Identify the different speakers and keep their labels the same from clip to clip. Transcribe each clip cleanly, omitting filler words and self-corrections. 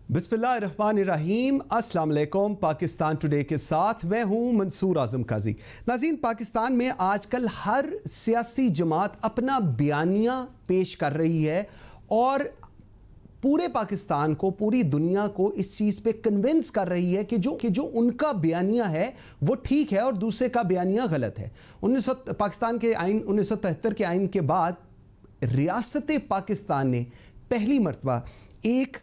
Speaker 1: बिस्मिल्लाहिर्रहमानिर्रहीम, अस्सलाम वालेकुम। पाकिस्तान टुडे के साथ मैं हूं मंसूर आजम काजी। नाज़रीन, पाकिस्तान में आजकल हर सियासी जमात अपना बयानिया पेश कर रही है और पूरे पाकिस्तान को, पूरी दुनिया को इस चीज़ पे कन्विंस कर रही है कि जो उनका बयानिया है वो ठीक है और दूसरे का बयानिया गलत है। पाकिस्तान के आइन 1973 के आइन के बाद रियासत पाकिस्तान ने पहली मरतबा एक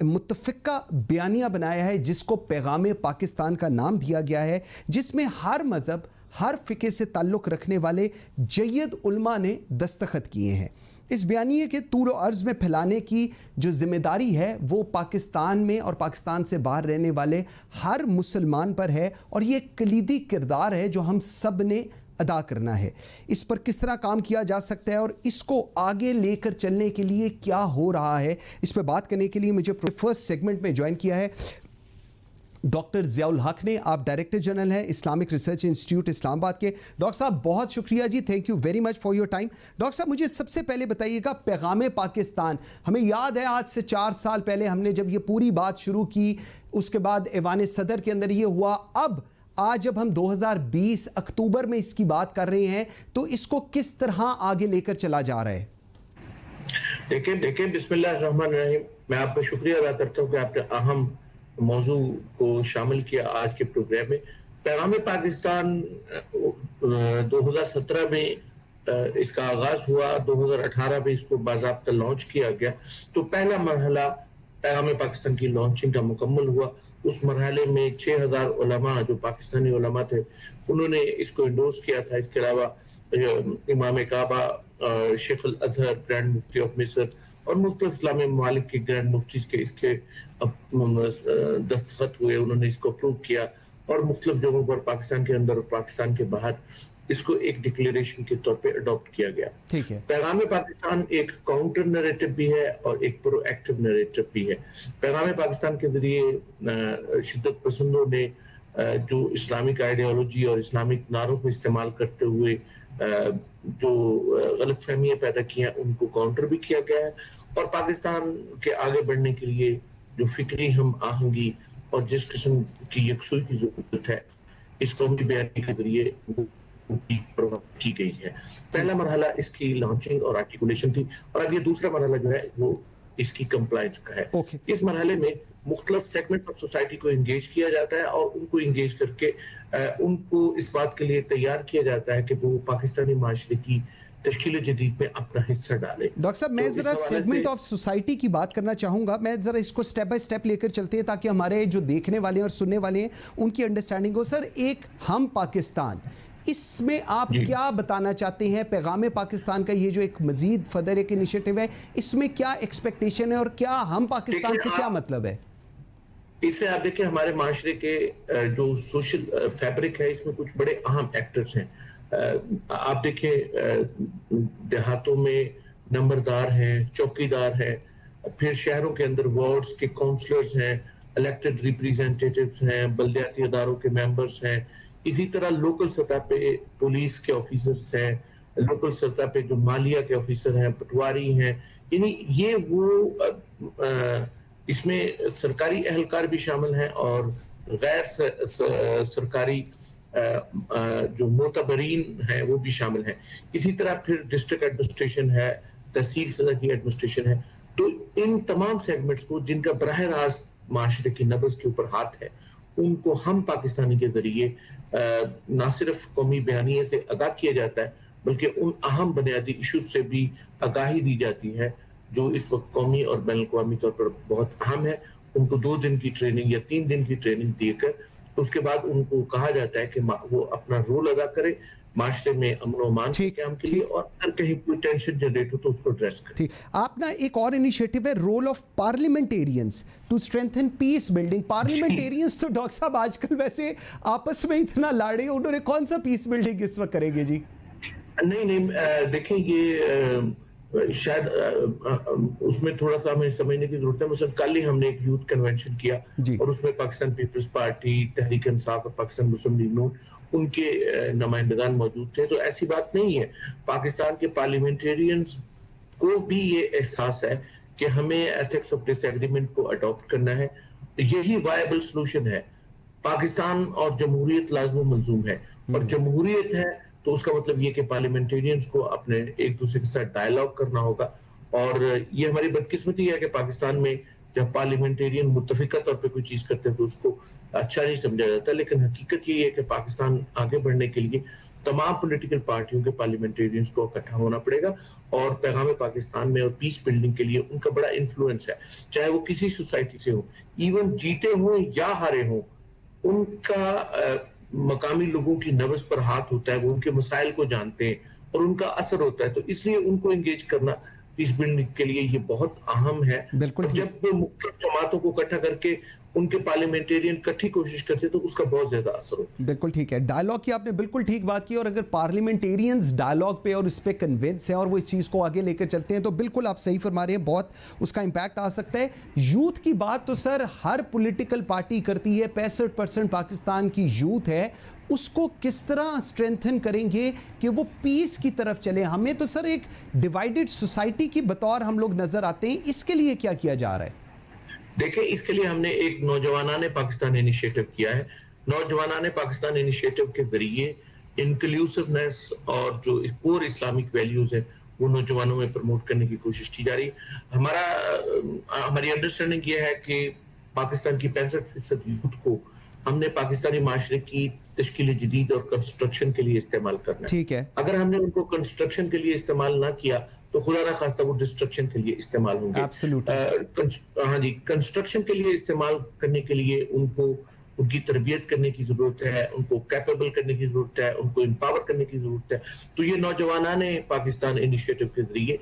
Speaker 1: मुत्तफ़िका बयानिया बनाया है जिसको पैगाम पाकिस्तान का नाम दिया गया है, जिसमें हर मज़हब, हर फ़िक़े से ताल्लुक़ रखने वाले जय्यद उलमा ने दस्तखत किए हैं। इस बयानिए के तूल और अर्ज़ में फैलाने की जो ज़िम्मेदारी है वो पाकिस्तान में और पाकिस्तान से बाहर रहने वाले हर मुसलमान पर है और ये कलीदी किरदार है जो हम सब ने अदा करना है। इस पर किस तरह काम किया जा सकता है और इसको आगे लेकर चलने के लिए क्या हो रहा है, इस पर बात करने के लिए मुझे फर्स्ट सेगमेंट में ज्वाइन किया है डॉक्टर ज़ियाउल हक ने। आप डायरेक्टर जनरल हैं इस्लामिक रिसर्च इंस्टीट्यूट इस्लामाबाद के। डॉक्टर साहब, बहुत शुक्रिया जी, thank you very much for your time. Doctor साहब, मुझे सबसे पहले बताइएगा, पैगाम पाकिस्तान, हमें याद है आज से 4 साल पहले हमने जब ये पूरी बात शुरू की, उसके बाद ऐवान सदर के अंदर ये हुआ। अब आज जब हम 2020 अक्टूबर में इसकी बात कर रहे हैं तो इसको किस तरह आगे लेकर चला जा रहा है?
Speaker 2: देखिए बिस्मिल्लाहिर्रहमानिर्रहीम, मैं आपका शुक्रिया अदा करता हूँ कि आपने अहम मौजू को शामिल किया आज के प्रोग्राम में। पैगाम पाकिस्तान 2017 में इसका आगाज हुआ, 2018 में इसको बाज़ाब्ता लॉन्च किया गया। तो पहला मरहला पैगाम पाकिस्तान की लॉन्चिंग का मुकम्मल हुआ। उस मरहले में 6000 उलमा जो पाकिस्तानी उलमा थे उन्होंने इसको इंडोर्स किया था। इसके अलावा इमाम काबा, शेख अल अजहर, ग्रैंड मुफ्ती ऑफ मिस्र और मुख्तलिफ इस्लामी ममालिक के ग्रैंड मुफ्तीज के इसके दस्तखत हुए, उन्होंने इसको अप्रूव किया और मुख्तलिफ जगहों पर पाकिस्तान के अंदर और पाकिस्तान के बाहर इसको एक डिक्लेरेशन के तौर पे अडॉप्ट किया गया।
Speaker 1: ठीक है।
Speaker 2: पैगाम पाकिस्तान एक काउंटर नैरेटिव भी है और एक प्रोएक्टिव नैरेटिव भी है। पैगाम पाकिस्तान के जरिए शिद्दत पसंदों ने जो इस्लामिक आइडियोलॉजी और इस्लामिक नारों को इस्तेमाल करते हुए जो गलतफहमियां पैदा की हैं उनको काउंटर भी किया गया है और पाकिस्तान के आगे बढ़ने के लिए जो फिक्री हम आहंगी और जिस किस्म की यकसुई की जरूरत है इस कौमी बयानी के जरिए की गई है। पहला मरहला इसकी लॉन्चिंग और आर्टिकुलेशन थी और अब ये दूसरा मरहला जो है वो इसकी कंप्लायंस का है। इस मरहले में मुख्तलिफ सेगमेंट्स ऑफ सोसाइटी को इंगेज किया जाता है और उनको इंगेज करके उनको इस बात के लिए तैयार किया जाता है कि वो पाकिस्तानी माशरे की तश्कील जदीद में अपना हिस्सा डाले।
Speaker 1: डॉक्टर साहब, मैं जरा सेगमेंट ऑफ सोसाइटी की बात करना चाहूंगा। मैं जरा इसको स्टेप बाय स्टेप लेकर चलते हैं ताकि हमारे जो देखने वाले और सुनने वाले हैं उनकी अंडरस्टैंडिंग हो। सर, एक हम पाकिस्तान, इसमें आप क्या बताना चाहते हैं? पैगाम पाकिस्तान का ये जो एक मजीद फर्दर एक इनिशिएटिव है, इसमें क्या एक्सपेक्टेशन है और क्या हम पाकिस्तान से क्या मतलब है?
Speaker 2: इससे आप देखिए हमारे माशरे के जो सोशल फैब्रिक है इसमें कुछ बड़े अहम एक्टर्स हैं। आप देखिए देहातों में नंबरदार हैं, चौकीदार हैं, फिर शहरों के अंदर वार्ड्स के काउंसलर्स हैं, इलेक्टेड रिप्रेजेंटेटिव्स हैं, बल्दियाती अदारों के मेंबर्स हैं। इसी तरह लोकल सतह पे पुलिस के ऑफिसर्स हैं, लोकल सतह पे जो मालिया के ऑफिसर हैं, पटवारी हैं, यानी ये वो इसमें सरकारी एहलकार भी शामिल हैं और गैर सरकारी जो मोतबरीन हैं वो भी शामिल हैं। इसी तरह फिर डिस्ट्रिक्ट एडमिनिस्ट्रेशन है, तहसील सतह की एडमिनिस्ट्रेशन है। तो इन तमाम सेगमेंट्स को जिनका बराह रास्त माशरे की नब्ज़ के ऊपर हाथ है उनको हम पाकिस्तानी के जरिए ना सिर्फ कौमी बयानिए से आगाह किया जाता है बल्कि उन अहम बुनियादी इशूज से भी आगाही दी जाती है जो इस वक्त कौमी और बैनुल-अक़वामी तौर पर बहुत अहम है। उनको 2 दिन की ट्रेनिंग या 3 दिन की ट्रेनिंग देकर उसके बाद उनको कहा जाता है कि वो अपना रोल अदा करे माशरे में अमन और अमान के काम के लिए और अगर कहीं कोई टेंशन जनरेट हो तो उसको एड्रेस करें।
Speaker 1: ठीक, आप ना एक और इनिशिएटिव है role of parliamentarians to strengthen peace building. Parliamentarians तो डॉक्टर साहब आजकल वैसे आपस में इतना लाड़े, उन्होंने कौन सा पीस बिल्डिंग इस वक्त करेंगे जी?
Speaker 2: नहीं, देखिए ये शायद उसमें थोड़ा सा हमें समझने की जरूरत है। मसलन कल ही हमने एक यूथ कन्वेंशन किया और उसमें पाकिस्तान पीपल्स पार्टी, तहरीक इंसाफ और पाकिस्तान मुस्लिम लीग नून उनके नुमाइंदगान मौजूद थे। तो ऐसी बात नहीं है, पाकिस्तान के पार्लियामेंटेरियंस को भी ये एहसास है कि हमें एथिक्स ऑफ डिसएग्रीमेंट को अडॉप्ट करना है। यही वायबल सोल्यूशन है। पाकिस्तान और जमहूरियत लाज़िम मंजूम है, और जमहूरियत है तो उसका मतलब ये कि पार्लियामेंटेरियंस को अपने एक दूसरे के साथ डायलॉग करना होगा। और ये हमारी बदकिस्मती है कि पाकिस्तान में जब पार्लियामेंटेरियन मुत्तफिका तौर पे कोई चीज करते हैं तो उसको अच्छा नहीं समझा जाता, लेकिन हकीकत ये है कि पाकिस्तान आगे बढ़ने के लिए तमाम पॉलिटिकल पार्टियों के पार्लियामेंटेरियंस को इकट्ठा होना पड़ेगा, और पैगाम पाकिस्तान में और पीस बिल्डिंग के लिए उनका बड़ा इन्फ्लुएंस है, चाहे वो किसी सोसाइटी से हो, इवन जीते हों या हारे हों, उनका मकामी लोगों की नब्ज पर हाथ होता है, वो उनके मसाइल को जानते हैं और उनका असर होता है, तो इसलिए उनको एंगेज करना पीस बिल्डिंग के लिए ये बहुत अहम है।
Speaker 1: बिल्कुल।
Speaker 2: जब वो मुख्तलिफ जमातों को इकट्ठा करके उनके पार्लियामेंटेरियन इकट्ठी कोशिश करते तो उसका बहुत ज्यादा असर होता है।
Speaker 1: बिल्कुल ठीक है, डायलॉग की आपने बिल्कुल ठीक बात की, और अगर पार्लियामेंटेरियंस डायलॉग पे और इस पे कन्विंस हैं और वो इस चीज़ को आगे लेकर चलते हैं तो बिल्कुल आप सही फरमा रहे हैं, बहुत उसका इम्पैक्ट आ सकता है। यूथ की बात तो सर हर पॉलिटिकल पार्टी करती है, 65% पाकिस्तान की यूथ है, उसको किस तरह स्ट्रेंथन करेंगे कि वो पीस की तरफ चले? हमें तो सर एक डिवाइडेड सोसाइटी की बतौर हम लोग नजर आते हैं, इसके लिए क्या किया जा रहा है?
Speaker 2: देखिए, इसके लिए हमने एक नौजवानाने पाकिस्तान इनिशिएटिव किया है। नौजवानाने पाकिस्तान इनिशिएटिव के जरिए इंक्लूसिवनेस और जो कोर इस्लामिक वैल्यूज है वो नौजवानों में प्रमोट करने की कोशिश की जा रही है। हमारी अंडरस्टैंडिंग ये है कि पाकिस्तान की 65% यूथ को हमने पाकिस्तानी माशरे की तश्कील जदीद और कंस्ट्रक्शन के लिए इस्तेमाल करना है।
Speaker 1: ठीक है।
Speaker 2: अगर हमने उनको कंस्ट्रक्शन के लिए इस्तेमाल ना किया तो खुदा ना खास्ता वो डिस्ट्रक्शन के लिए इस्तेमाल होंगे। हाँ जी, कंस्ट्रक्शन के लिए इस्तेमाल करने के लिए उनको उनकी तरबियत करने की जरूरत है, उनको कैपेबल करने की जरूरत है, उनको एम्पावर करने की जरूरत है। तो ये नौजवानाने पाकिस्तान इनिशिएटिव के जरिए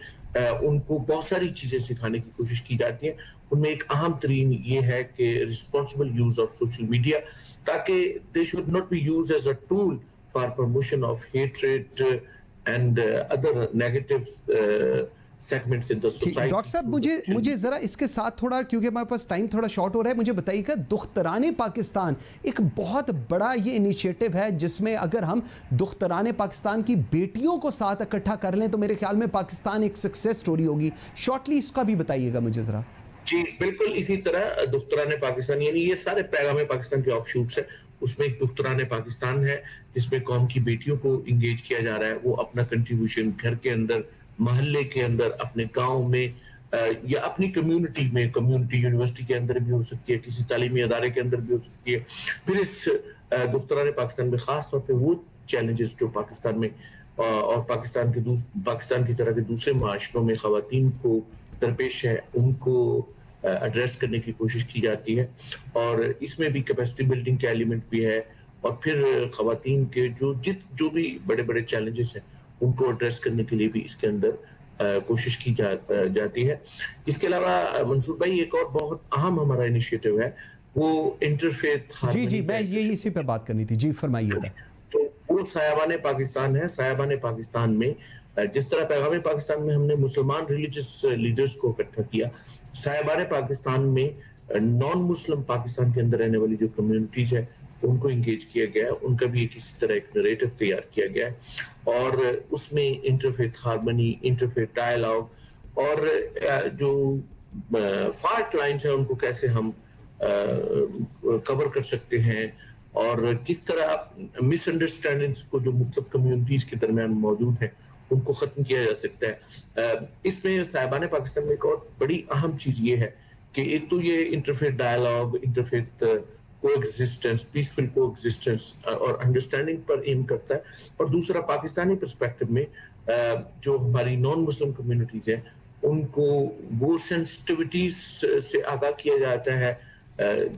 Speaker 2: उनको बहुत सारी चीजें सिखाने की कोशिश की जाती है। उनमें एक अहम तरीन ये है कि responsible use of social media, ताकि they should not be used as a tool for promotion of hatred and other negative segments in the society.
Speaker 1: Doctor साहब, मुझे जरा इसके साथ थोड़ा, क्योंकि हमारे पास टाइम थोड़ा शॉर्ट हो रहा है, मुझे बताइएगा, दुख्तराने पाकिस्तान एक बहुत बड़ा ये इनिशिएटिव है जिसमें अगर हम दुख्तराने पाकिस्तान की बेटियों को साथ इकट्ठा कर लें तो मेरे ख्याल में पाकिस्तान एक सक्सेस स्टोरी होगी। शॉर्टली इसका भी बताइएगा मुझे जरा।
Speaker 2: जी बिल्कुल, इसी तरह दुख्तराने पाकिस्तान, यानी ये सारे पैगाम पाकिस्तान के ऑफशूट्स है, उसमें एक दुख्तराने पाकिस्तान है जिसमें कौम की बेटियों को इंगेज किया जा रहा है। वो अपना कंट्रीब्यूशन घर के अंदर, मोहल्ले के अंदर, अपने गांव में या अपनी कम्युनिटी में, कम्युनिटी यूनिवर्सिटी के अंदर भी हो सकती है, किसी तालीमी अदारे के अंदर भी हो सकती है। फिर इस दुख्तराने पाकिस्तान में खास तौर पे वो चैलेंजेस जो पाकिस्तान में और पाकिस्तान की तरह के दूसरे माशरों में खवातीन को दरपेश है, उनको एड्रेस करने की कोशिश की जाती है। और इसमें भी कैपेसिटी बिल्डिंग के एलिमेंट भी है, और फिर खवातीन के जो भी बड़े बड़े चैलेंजेस हैं उनको एड्रेस करने के लिए भी इसके अंदर कोशिश की जाती है। इसके अलावा मंसूर भाई, एक और बहुत अहम हमारा इनिशिएटिव है वो इंटरफेथ हार्मनी।
Speaker 1: जी, मैं यही इसी पे बात करनी थी। जी फरमाइएगा।
Speaker 2: तो वो सायाबाने पाकिस्तान है। सायाबाने पाकिस्तान में जिस तरह पैगाम पाकिस्तान में हमने मुसलमान रिलीजियस लीडर्स को इकट्ठा किया, सायाबाने पाकिस्तान में नॉन मुस्लिम पाकिस्तान के अंदर रहने वाली जो कम्युनिटीज है उनको इंगेज किया गया है। उनका भी किसी तरह एक नरेटिव तैयार किया गया है, और उसमें इंटरफेथ हार्मनी, इंटरफेथ डायलॉग और जो फाल्ट लाइन्स है उनको कैसे हम कवर कर सकते हैं, और किस तरह मिसअंडरस्टैंडिंग्स को जो मुख्तलिफ कम्युनिटीज के दरमियान मौजूद है उनको खत्म किया जा सकता है। इसमें साहिबान पाकिस्तान में एक और बड़ी अहम चीज ये है कि एक तो ये interfaith dialogue, interfaith coexistence, peaceful coexistence और अंडरस्टैंडिंग पर एम करता है, और दूसरा पाकिस्तानी पर्सपेक्टिव में जो हमारी नॉन मुस्लिम कम्युनिटीज हैं उनको वो सेंसिटिविटीज से आगाह किया जाता है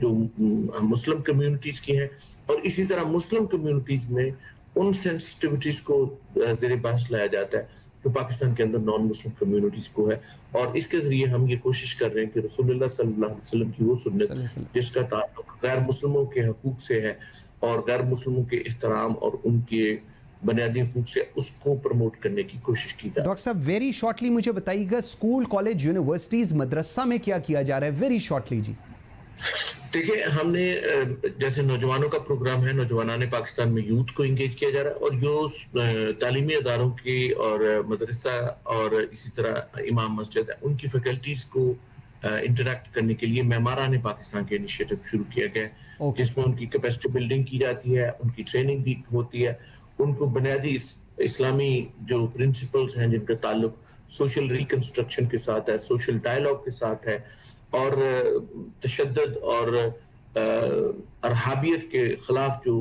Speaker 2: जो मुस्लिम कम्युनिटीज की हैं, और इसी तरह मुस्लिम कम्युनिटीज में उन सेंसिटिविटीज को ज़ेरे बहस लाया जाता है जो पाकिस्तान के अंदर नॉन मुस्लिम कम्युनिटीज को है। और इसके जरिए हम ये कोशिश कर रहे हैं कि रसूलुल्लाह सल्लल्लाहु अलैहि वसल्लम की वो सुन्नत जिसका ताल्लुक गैर मुस्लिमों के हकूक से है और गैर मुस्लिमों के एहतराम और उनके बुनियादी हकूक से, उसको प्रमोट करने की कोशिश की जाए।
Speaker 1: डॉक्टर साहब, वेरी शॉर्टली मुझे बताइएगा, स्कूल, कॉलेज, यूनिवर्सिटीज, मदरसा में क्या किया जा रहा है? वेरी शॉर्टली जी।
Speaker 2: देखिए हमने जैसे नौजवानों का प्रोग्राम है, नौजवानाने पाकिस्तान में यूथ को इंगेज किया जा रहा है और जो तालीमी अदारों की और मदरसा और इसी तरह इमाम मस्जिद है, उनकी फैकल्टीज़ को इंटरैक्ट करने के लिए मेमाराने पाकिस्तान के इनिशिएटिव शुरू किया गया है,
Speaker 1: ओके।
Speaker 2: जिसमें उनकी कैपेसिटी बिल्डिंग की जाती है, उनकी ट्रेनिंग भी होती है, उनको बुनियादी इस्लामी जो प्रिंसिपल्स हैं जिनका ताल्लुक सोशल रिकंस्ट्रक्शन के साथ है, सोशल डायलॉग के साथ है और तशद्दुद और अरहाबियत के खिलाफ जो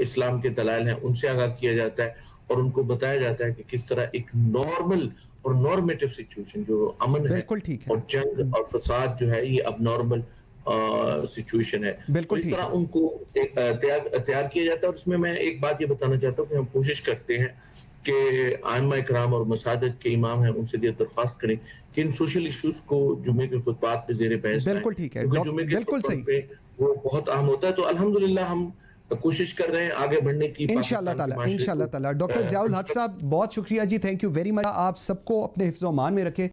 Speaker 2: इस्लाम के दलाइल हैं उनसे आगाह किया जाता है और उनको बताया जाता है कि किस तरह एक नॉर्मल और नॉर्मेटिव सिचुएशन जो अमन है
Speaker 1: बिल्कुल ठीक है।
Speaker 2: और जंग और फसाद जो है ये अब नॉर्मल सिचुएशन है,
Speaker 1: बिल्कुल
Speaker 2: तो इस
Speaker 1: ठीक
Speaker 2: तरह
Speaker 1: है।
Speaker 2: उनको तैयार किया जाता है। और इसमें मैं एक बात ये बताना चाहता हूँ कि हम कोशिश करते हैं कि आइम्मा इकराम और मसाजिद के इमाम हैं उनसे ये दरख्वास्त करें कि इन सोशल इश्यूज को जुमे के खुतबात पे ज़ेरे बहस लाएं,
Speaker 1: बिल्कुल ठीक है।
Speaker 2: क्योंकि जुमे के
Speaker 1: बिल्कुल
Speaker 2: खुतबा
Speaker 1: सही।
Speaker 2: पे वो बहुत अहम होता है। तो अल्हम्दुलिल्लाह हम कोशिश कर रहे हैं आगे बढ़ने की
Speaker 1: इंशाल्लाह
Speaker 2: पाकिस्तान के
Speaker 1: ताला,
Speaker 2: माशरे
Speaker 1: इंशाल्लाह
Speaker 2: को
Speaker 1: ताला। डॉक्टर ज़ियाउल हक साहब बहुत शुक्रिया जी, थैंक यू वेरी मच। आप सबको अपने हिफ्ज़-ओ-मान में रखें।